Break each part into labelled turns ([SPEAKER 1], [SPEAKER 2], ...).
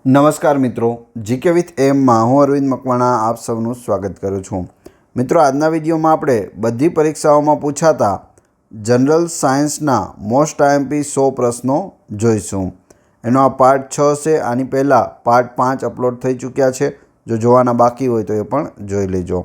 [SPEAKER 1] નમસ્કાર મિત્રો, GK with એમમાં હું અરવિંદ મકવાણા આપ સૌનું સ્વાગત કરું છું। મિત્રો, આજના વિડીયોમાં આપણે બધી પરીક્ષાઓમાં પૂછાતા જનરલ સાયન્સના મોસ્ટ આઈએમપી 100 પ્રશ્નો જોઈશું। એનો આ પાર્ટ 6 છે। આની પહેલાં પાર્ટ 5 અપલોડ થઈ ચૂક્યા છે। જો જોવાના બાકી હોય તો એ પણ જોઈ લેજો।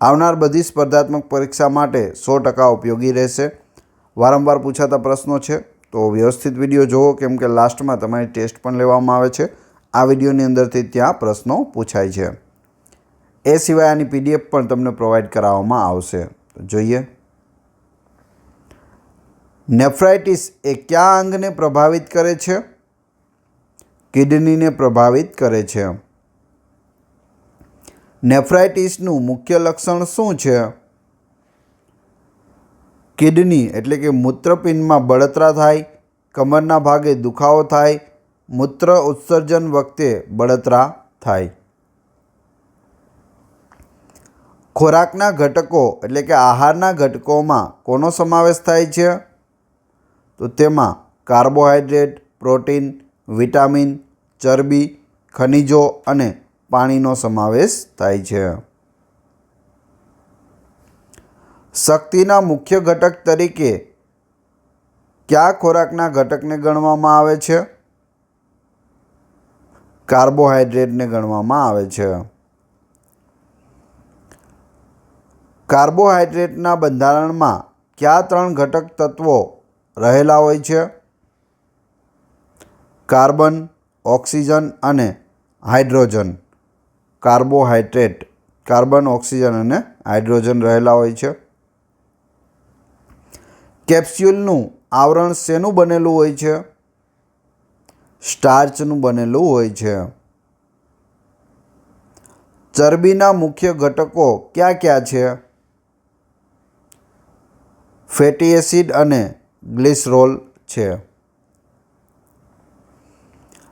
[SPEAKER 1] આવનાર બધી સ્પર્ધાત્મક પરીક્ષા માટે 100% ઉપયોગી રહેશે। વારંવાર પૂછાતા પ્રશ્નો છે તો વ્યવસ્થિત વિડીયો જુઓ, કેમ કે લાસ્ટમાં તમારી ટેસ્ટ પણ લેવામાં આવે છે। આ વિડીયોની અંદરથી ત્યાં પ્રશ્નો પૂછાય છે। એ સિવાય આની પીડીએફ પણ તમને પ્રોવાઈડ કરાવવામાં આવશે। તો જોઈએ, નેફ્રાઇટિસ એ કયા અંગને પ્રભાવિત કરે છે? કિડનીને પ્રભાવિત કરે છે। નેફ્રાઇટિસનું મુખ્ય લક્ષણ શું છે? કિડની એટલે કે મૂત્રપિંડમાં બળતરા થાય, કમરના ભાગે દુખાવો થાય, મૂત્ર ઉત્સર્જન વખતે બળતરા થાય। ખોરાકના ઘટકો એટલે કે આહારના ઘટકોમાં કોનો સમાવેશ થાય છે? તો તેમાં કાર્બોહાઈડ્રેટ, પ્રોટીન, વિટામિન, ચરબી, ખનિજો અને પાણીનો સમાવેશ થાય છે। શક્તિના મુખ્ય ઘટક તરીકે કયા ખોરાકના ઘટકને ગણવામાં આવે છે? કાર્બોહાઈડ્રેટને ગણવામાં આવે છે। કાર્બોહાઈડ્રેટના બંધારણમાં કયા 3 ઘટક તત્વો રહેલા હોય છે? કાર્બન, ઓક્સિજન અને હાઇડ્રોજન। કાર્બોહાઈડ્રેટ કાર્બન, ઓક્સિજન અને હાઇડ્રોજન રહેલા હોય છે। કેપ્સ્યુલનું આવરણ શેનું બનેલું હોય છે? સ્ટાર્ચનું બનેલું હોય છે। ચરબીના મુખ્ય ઘટકો કયા કયા છે? ફેટી એસિડ અને ગ્લિસરોલ છે।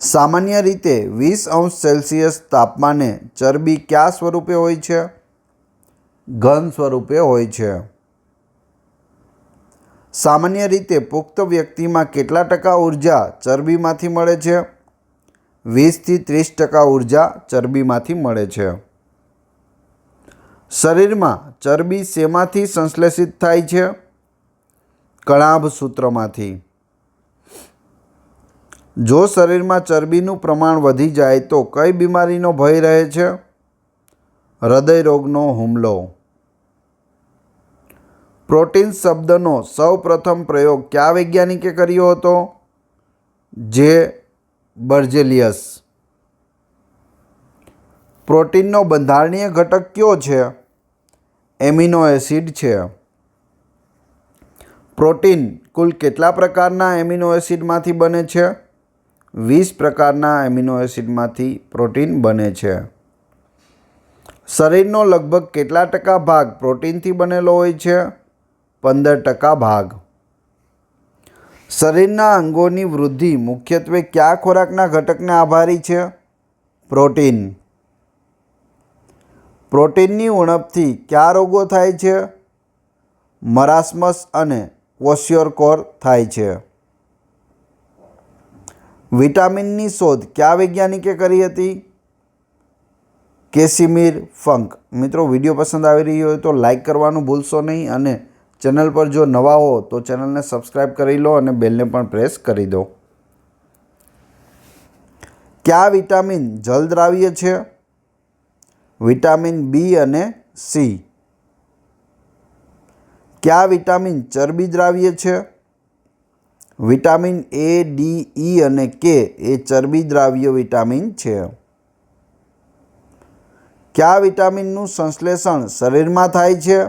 [SPEAKER 1] સામાન્ય રીતે 20°C તાપમાને ચરબી કયા સ્વરૂપે હોય છે? ઘન સ્વરૂપે હોય છે। સામાન્ય રીતે પુખ્ત વ્યક્તિમાં કેટલા ટકા ઉર્જા ચરબીમાંથી મળે છે? 20 થી 30% ઉર્જા ચરબીમાંથી મળે છે। શરીરમાં ચરબી શેમાંથી સંશ્લેષિત થાય છે? કણાભ સૂત્રમાંથી। જો શરીરમાં ચરબીનું પ્રમાણ વધી જાય તો કઈ બીમારીનો ભય રહે છે? હૃદય રોગનો હુમલો। પ્રોટીન શબ્દનો સૌ પ્રથમ પ્રયોગ કયા વૈજ્ઞાનિકે કર્યો હતો? જે બર્જેલિયસ। પ્રોટીનનો બંધારણીય ઘટક કયો છે? એમિનો એસિડ છે। પ્રોટીન કુલ કેટલા પ્રકારના એમિનો એસિડમાંથી બને છે? 20 પ્રકારના એમિનો એસિડમાંથી પ્રોટીન બને છે। શરીરનો લગભગ કેટલા ટકા ભાગ પ્રોટીનથી બનેલો હોય છે? 15% ભાગ। શરીરના અંગોની વૃદ્ધિ મુખ્યત્વે કયા ખોરાકના ઘટકને આભારી છે? પ્રોટીન। પ્રોટીનની ઉણપથી કયા રોગો થાય છે? મરાસ્મસ અને ક્વોશિયોરકોર થાય છે। વિટામિનની શોધ કયા વૈજ્ઞાનિકે કરી હતી? કેસિમિર ફંક। મિત્રો, વિડીયો પસંદ આવી રહ્યો હોય તો લાઈક કરવાનું ભૂલશો નહીં અને ચેનલ પર જો નવા હો તો ચેનલને સબસ્ક્રાઈબ કરી લો અને બેલને પણ પ્રેસ કરી દો। કયા વિટામિન જલદ્રાવ્ય છે? વિટામિન બી અને સી। કયા વિટામિન ચરબી દ્રાવ્ય છે? વિટામિન એ, ડી, ઈ અને કે એ ચરબી દ્રાવ્ય વિટામિન છે। કયા વિટામિનનું સંશ્લેષણ શરીરમાં થાય છે?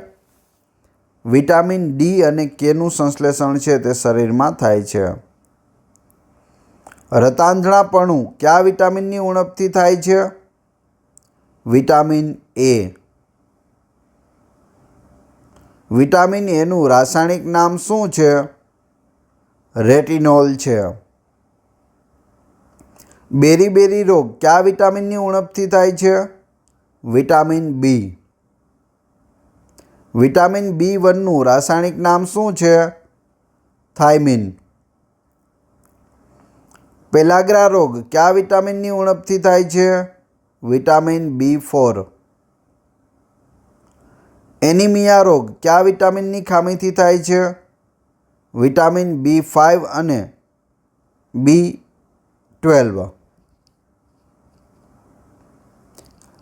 [SPEAKER 1] વિટામિન ડી અને કેનું સંશ્લેષણ છે તે શરીરમાં થાય છે। રતાંધણાપણું કયા વિટામિનની ઉણપથી થાય છે? Vitamin A. વિટામિન એનું રાસાયણિક નામ શું છે? રેટિનોલ છે। બેરી રોગ કયા વિટામિનની ઉણપથી થાય છે? Vitamin B. વિટામિન B1નું રાસાયણિક નામ શું છે? થાઇમિન। પેલાગ્રા રોગ કયા વિટામિનની ઉણપથી થાય છે? Vitamin B4. એનિમિયા રોગ કયા વિટામિનની ખામીથી થાય છે? વિટામિન B5 અને B12.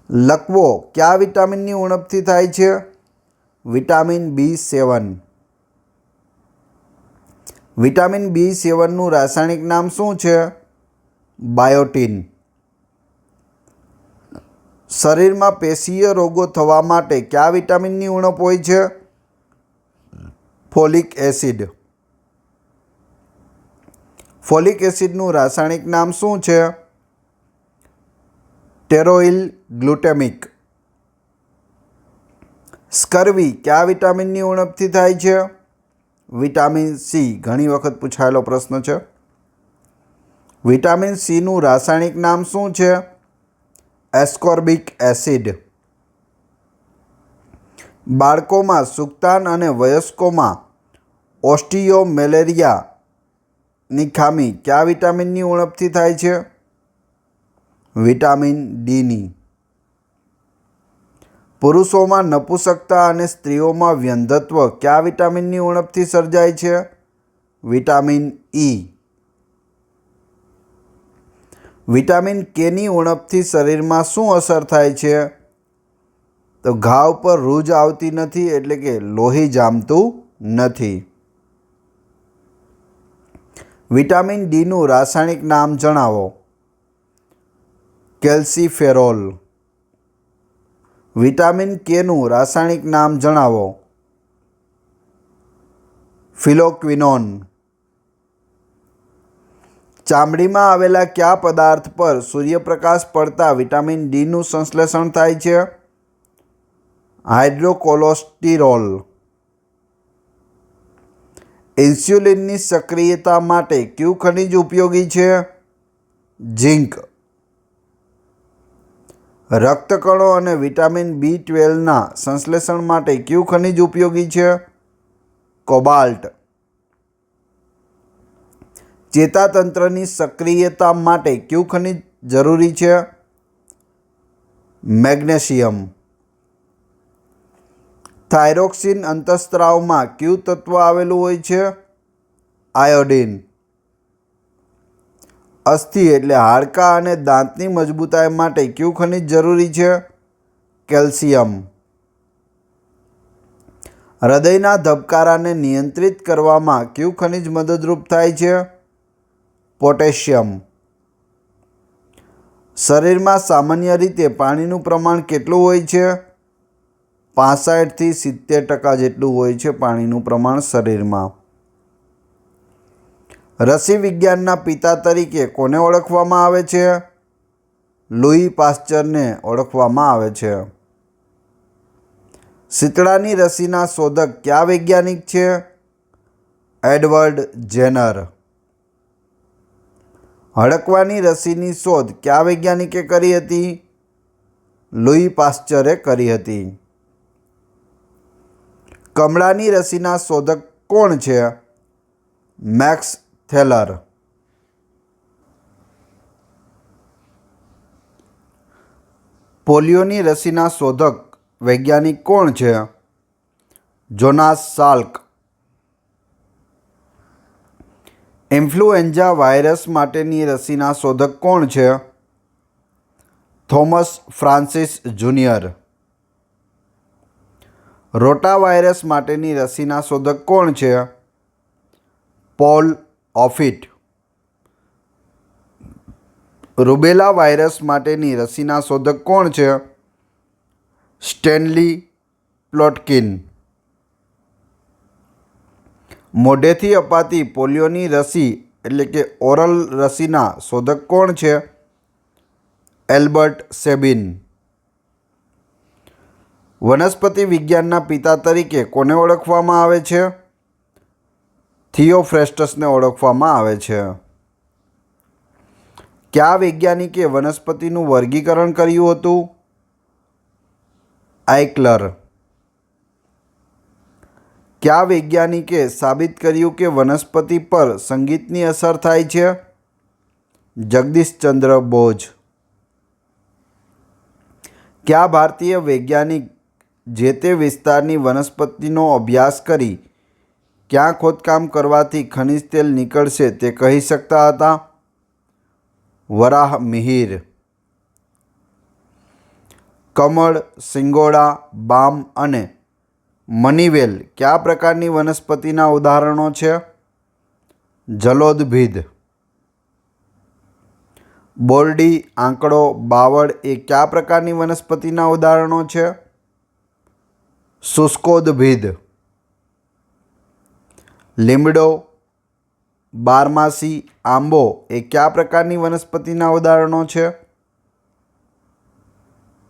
[SPEAKER 1] લકવો કયા વિટામિનની ઉણપથી થાય છે? Vitamin B7. વિટામિન B7નું રાસાયણિક નામ શું છે? બાયોટીન. શરીરમાં પેશીય રોગો થવા માટે કયા વિટામિનની ઉણપ હોય છે? Folic acid. ફોલિક એસિડનું રાસાયણિક નામ શું છે? ટેરોઇલ ગ્લુટેમિક. સ્કર્વી કયા વિટામિનની ઉણપથી થાય છે? Vitamin C. ઘણી વખત પૂછાયેલો પ્રશ્ન છે. વિટામિન Cનું રાસાયણિક નામ શું છે? Ascorbic acid. બાળકોમાં સુક્તાન અને વયસ્કોમાં ઓસ્ટિયોમેલેરિયાની ખામી કયા વિટામિનની ઉણપથી થાય છે? વિટામિન Dની. પુરુષોમાં નપુંસકતા અને સ્ત્રીઓમાં વ્યંધત્વ કયા વિટામિનની ઉણપથી સર્જાય છે? Vitamin E. વિટામિન Kની ઉણપથી શરીરમાં શું અસર થાય છે? તો ઘાવ પર રૂજ આવતી નથી, એટલે કે લોહી જામતું નથી. વિટામિન Dનું રાસાયણિક નામ જણાવો. કેલ્સીફેરોલ. વિટામિન Kનું રાસાયણિક નામ જણાવો. ફિલોક્વિનોન. ચામડીમાં આવેલા કયા પદાર્થ પર સૂર્યપ્રકાશ પડતા વિટામિન Dનું સંશ્લેષણ થાય છે? હાઇડ્રોકોલેસ્ટેરોલ. ઇન્સ્યુલિનની સક્રિયતા માટે કયું ખનિજ ઉપયોગી છે? ઝિંક. રક્તકણો અને વિટામિન B12ના સંશ્લેષણ માટે કયું ખનિજ ઉપયોગી છે? કોબાલ્ટ. ચેતાતંત્રની સક્રિયતા માટે કયું ખનિજ જરૂરી છે? મેગ્નેશિયમ. થાઇરોક્સિન અંતઃસ્ત્રાવમાં કયું તત્વ આવેલું હોય છે? આયોડિન. અસ્થિ એટલે હાડકાં અને દાંતની મજબૂતાઈ માટે કયું ખનિજ જરૂરી છે? કેલ્શિયમ. હૃદયના ધબકારાને નિયંત્રિત કરવામાં કયું ખનિજ મદદરૂપ થાય છે? પોટેશિયમ. શરીરમાં સામાન્ય રીતે પાણીનું પ્રમાણ કેટલું હોય છે? 65 થી 70% જેટલું હોય છે પાણીનું પ્રમાણ શરીરમાં. રસી વિજ્ઞાનના પિતા તરીકે કોને ઓળખવામાં આવે છે? લુઈ પાસ્ચરને ઓળખવામાં આવે છે. શીતળાની રસીના શોધક કયા વૈજ્ઞાનિક છે? Edward Zener. હડકવાની રસીની શોધ કયા વૈજ્ઞાનિકે કરી હતી? લુઈ પાસ્ચરે કરી હતી. કમળાની રસીના શોધક કોણ છે? મેક્સ થેલર. પોલિયોની રસીના શોધક વૈજ્ઞાનિક કોણ છે? જોનાસ સાલ્ક. ઇન્ફ્લુએન્ઝા વાયરસ માટેની રસીના શોધક કોણ છે? Thomas Francis junior. Rotavirus માટેની રસીના શોધક કોણ છે? પોલ ઓફિટ. રૂબેલા વાયરસ માટેની રસીના શોધક કોણ છે? સ્ટેનલી પ્લોટકિન. મોઢેથી અપાતી પોલિયોની રસી એટલે કે ઓરલ રસીના શોધક કોણ છે? એલ્બર્ટ સેબિન. વનસ્પતિ વિજ્ઞાનના પિતા તરીકે કોને ઓળખવામાં આવે છે? થિયોફ્રેસ્ટસને ઓળખવામાં આવે છે. કયા વૈજ્ઞાનિકે વનસ્પતિનું વર્ગીકરણ કર્યું હતું? આઇકલર. કયા વૈજ્ઞાનિકે સાબિત કર્યું કે વનસ્પતિ પર સંગીતની અસર થાય છે? જગદીશચંદ્ર બોઝ। કયા ભારતીય વૈજ્ઞાનિક જે તે વિસ્તારની વનસ્પતિનો અભ્યાસ કરી ક્યાં ખોદકામ કરવાથી ખનિજ તેલ નીકળશે તે કહી શકતા હતા? વરાહ મિહિર। કમળ, સિંગોડા, બામ અને મનીવેલ કયા પ્રકારની વનસ્પતિના ઉદાહરણો છે? જલોદભિદ। બોરડી, આંકડો, બાવળ એ કયા પ્રકારની વનસ્પતિના ઉદાહરણો છે? શુષ્કોદભિદ। લીમડો, બારમાસી, આંબો એ કયા પ્રકારની વનસ્પતિના ઉદાહરણો છે?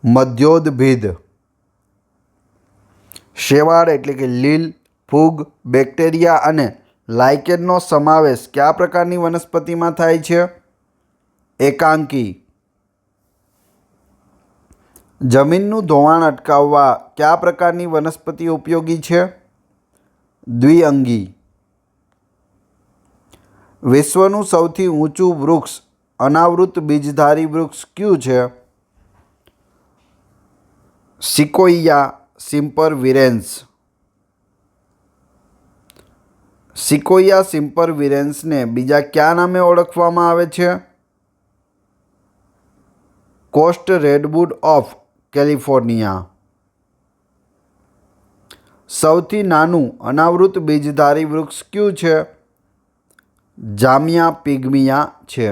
[SPEAKER 1] મધ્યોદભિદ। શેવાળ એટલે કે લીલ, ફૂગ, બેક્ટેરિયા અને લાઇકેનનો સમાવેશ કયા પ્રકારની વનસ્પતિમાં થાય છે? એકાંકી। જમીનનું ધોવાણ અટકાવવા કયા પ્રકારની વનસ્પતિ ઉપયોગી છે? દ્વિઅંગી। વિશ્વનું સૌથી ઊંચું વૃક્ષ અનાવૃત બીજધારી વૃક્ષ કયું છે? સિકોઇયા સિમ્પરવિરેન્સ। સિકોઇયા સિમ્પરવિરેન્સને બીજા કયા નામે ઓળખવામાં આવે છે? Cost redwood of California. સૌથી નાનું અનાવૃત બીજધારી વૃક્ષ કયું છે? જામિયા પિગ્મિયા છે।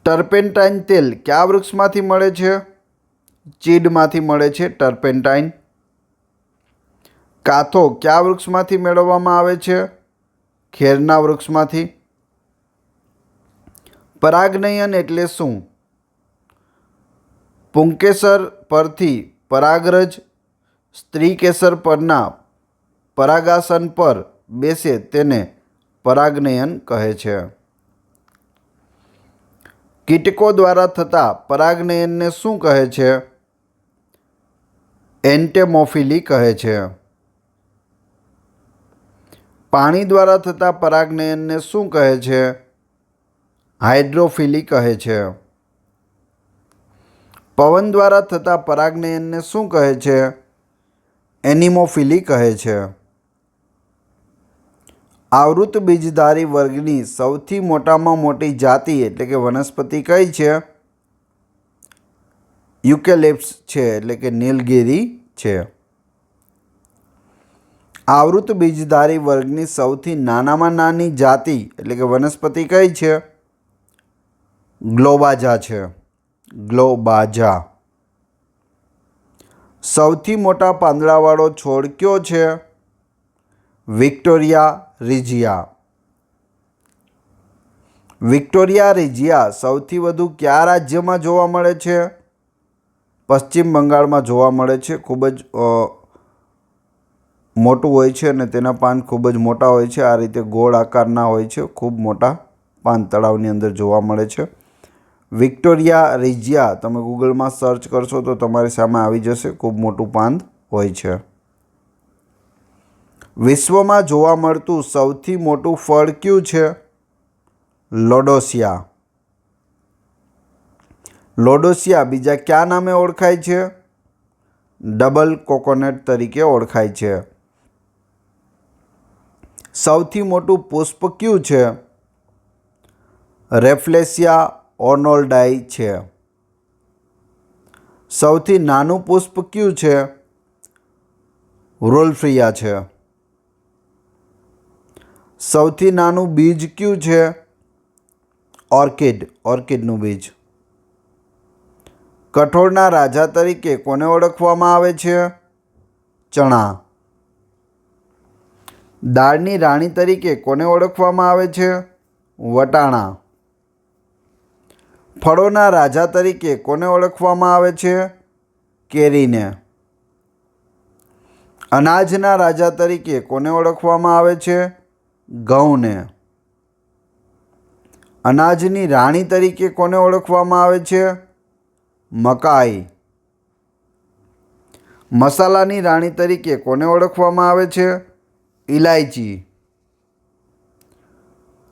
[SPEAKER 1] ટર્પેન્ટાઇન તેલ કયા વૃક્ષમાંથી મળે છે? ચીડમાંથી મળે છે ટર્પેન્ટાઇન। કાથો કયા વૃક્ષમાંથી મેળવવામાં આવે છે? ખેરના વૃક્ષમાંથી। પરાગનયન એટલે શું? પુંકેસર પરથી પરાગરજ સ્ત્રીકેસર પરના પરાગાસન પર બેસે તેને પરાગનયન કહે છે। કીટકો દ્વારા થતા પરાગનયનને શું કહે છે? એન્ટેમોફિલી કહે છે। પાણી દ્વારા થતા પરાગનયનને શું કહે છે? હાઇડ્રોફિલી કહે છે। પવન દ્વારા થતા પરાગનયનને શું કહે છે? એનિમોફિલી કહે છે। આવૃત બીજધારી વર્ગની સૌથી મોટામાં મોટી જાતિ એટલે કે વનસ્પતિ કઈ છે? યુકેલિપ્ટસ છે એટલે કે નીલગિરી છે। આવૃત બીજધારી વર્ગની સૌથી નાનામાં નાની જાતિ એટલે કે વનસ્પતિ કઈ છે? ગ્લોબાજા છે। ગ્લોબાજા। સૌથી મોટા પાંદડાવાળો છોડ કયો છે? વિક્ટોરિયા રિજિયા। વિક્ટોરિયા રિજિયા સૌથી વધુ કયા રાજ્યમાં જોવા મળે છે? પશ્ચિમ બંગાળમાં જોવા મળે છે। ખૂબ જ મોટું હોય છે અને તેના પાન ખૂબ જ મોટા હોય છે। આ રીતે ગોળ આકારના હોય છે। ખૂબ મોટા પાન તળાવની અંદર જોવા મળે છે। વિક્ટોરિયા રિજિયા તમે ગૂગલમાં સર્ચ કરશો તો તમારી સામે આવી જશે। ખૂબ મોટું પાન હોય છે। વિશ્વમાં જોવા મળતું સૌથી મોટું ફળ કયું છે? લોડોસિયા। લોડોસિયા બીજા કયા નામે ઓળખાય છે? ડબલ કોકોનટ તરીકે ઓળખાય છે। સૌથી મોટું પુષ્પ કયું છે? રેફલેસિયા ઓર્નોલ્ડાઈ છે। સૌથી નાનું પુષ્પ કયું છે? વોલ્ફ્રિયા છે। સૌથી નાનું બીજ કયું છે? ઓર્કિડ। ઓર્કિડનું બીજ। કઠોળના રાજા તરીકે કોને ઓળખવામાં આવે છે? ચણા। દાળની રાણી તરીકે કોને ઓળખવામાં આવે છે? વટાણા। ફળોના રાજા તરીકે કોને ઓળખવામાં આવે છે? કેરીને। અનાજના રાજા તરીકે કોને ઓળખવામાં આવે છે? ઘઉંને। અનાજની રાણી તરીકે કોને ઓળખવામાં આવે છે? મકાઈ। મસાલાની રાણી તરીકે કોને ઓળખવામાં આવે છે? ઇલાયચી।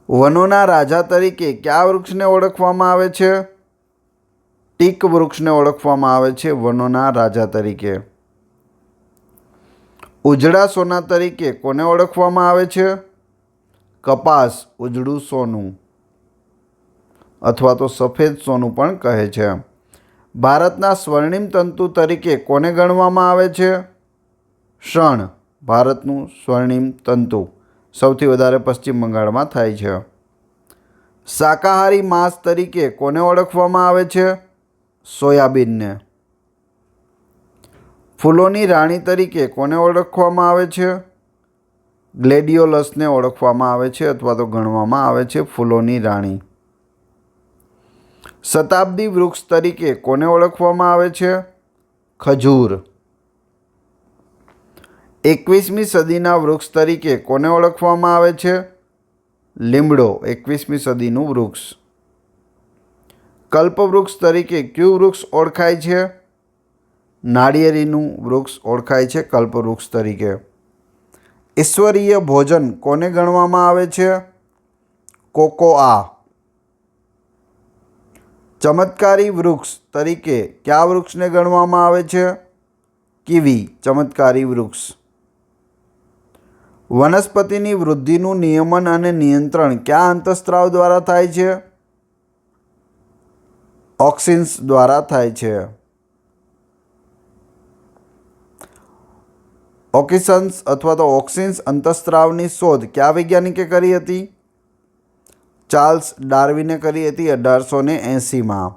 [SPEAKER 1] વનોના રાજા તરીકે કયા વૃક્ષને ઓળખવામાં આવે છે? ટીક વૃક્ષને ઓળખવામાં આવે છે વનોના રાજા તરીકે. ઉજળા સોના તરીકે કોને ઓળખવામાં આવે છે? કપાસ, ઉજળું સોનું અથવા તો સફેદ સોનું પણ કહે છે. ભારતના સ્વર્ણિમ તંતુ તરીકે કોને ગણવામાં આવે છે? શણ, ભારતનું સ્વર્ણિમ તંતુ. સૌથી વધારે પશ્ચિમ બંગાળમાં થાય છે. શાકાહારી માંસ તરીકે કોને ઓળખવામાં આવે છે? સોયાબીનને. ફૂલોની રાણી તરીકે કોને ઓળખવામાં આવે છે? ગ્લેડિયોલસને ઓળખવામાં આવે છે અથવા તો ગણવામાં આવે છે ફૂલોની રાણી. શતાબ્દી વૃક્ષ તરીકે કોને ઓળખવામાં આવે છે? ખજૂર. 21મી સદીના વૃક્ષ તરીકે કોને ઓળખવામાં આવે છે? લીમડો, 21મી સદીનું વૃક્ષ. કલ્પવૃક્ષ તરીકે કયું વૃક્ષ ઓળખાય છે? નાળિયેરીનું વૃક્ષ ઓળખાય છે કલ્પવૃક્ષ તરીકે. ઈશ્વરીય ભોજન કોને ગણવામાં આવે છે? કોકોઆ. ચમત્કારી વૃક્ષ તરીકે કયા વૃક્ષને ગણવામાં આવે છે? કીવી, ચમત્કારી વૃક્ષ. વનસ્પતિની વૃદ્ધિનું નિયમન અને નિયંત્રણ કયા અંતઃસ્ત્રાવ દ્વારા થાય છે? ઓક્સિન્સ દ્વારા થાય છે. ઓકિસન્સ અથવા તો ઓક્સિન્સ અંતઃસ્ત્રાવની શોધ કયા વૈજ્ઞાનિકે કરી હતી? ચાર્લ્સ ડાર્વિને કરી હતી 1880માં.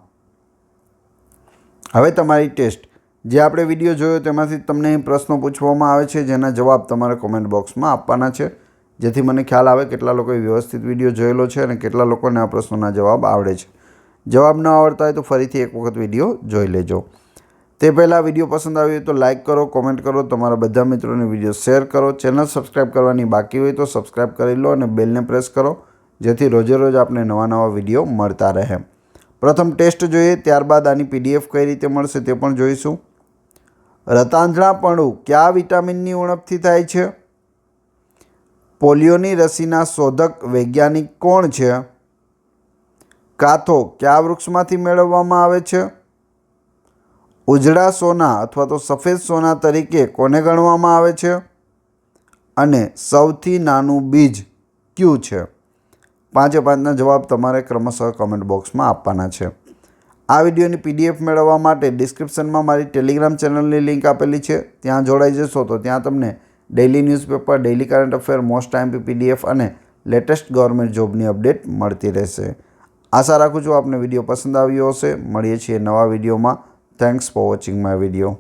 [SPEAKER 1] હવે તમારી ટેસ્ટ. જે આપણે વિડીયો જોયો તેમાંથી તમને અહીં પ્રશ્નો પૂછવામાં આવે છે જેના જવાબ તમારે કોમેન્ટ બોક્સમાં આપવાના છે, જેથી મને ખ્યાલ આવે કેટલા લોકોએ વ્યવસ્થિત વિડીયો જોયેલો છે અને કેટલા લોકોને આ પ્રશ્નોના જવાબ આવડે છે. જવાબ ન આવડતા હોય તો ફરીથી એક વખત વિડીયો જોઈ લેજો. તે પહેલાં વિડીયો પસંદ આવ્યો હોય તો લાઇક કરો, કોમેન્ટ કરો, તમારા બધા મિત્રોને વિડીયો શેર કરો. ચેનલ સબસ્ક્રાઈબ કરવાની બાકી હોય તો સબસ્ક્રાઈબ કરી લો અને બેલને પ્રેસ કરો, જેથી રોજે રોજ આપણે નવા વિડીયો મળતા રહે. પ્રથમ ટેસ્ટ જોઈએ, ત્યારબાદ આની PDF કઈ રીતે મળશે તે પણ જોઈશું. રતાંજણાપણું કયા વિટામિનની ઉણપથી થાય છે? પોલિયોની રસીના શોધક વૈજ્ઞાનિક કોણ છે? કાથો કયા વૃક્ષમાંથી મેળવવામાં આવે છે? ઉજળા સોના અથવા તો સફેદ સોના તરીકે કોને ગણવામાં આવે છે? અને સૌથી નાનું બીજ કયું છે? 5-5ના જવાબ તમારે ક્રમશઃ કમેન્ટ બોક્સમાં આપવાના છે. આ વિડીયોની PDF મેળવવા માટે ડિસ્ક્રિપ્શનમાં મારી ટેલિગ્રામ ચેનલની લિંક આપેલી છે, ત્યાં જોડાઈ જશો તો ત્યાં તમને daily newspaper, daily current affair, most IMP PDF અને લેટેસ્ટ ગવર્મેન્ટ જોબની અપડેટ મળતી રહેશે. આશા રાખું છું આપને વિડીયો પસંદ આવ્યો હશે. મળીએ છીએ નવા વિડીયોમાં. Thanks for watching my video.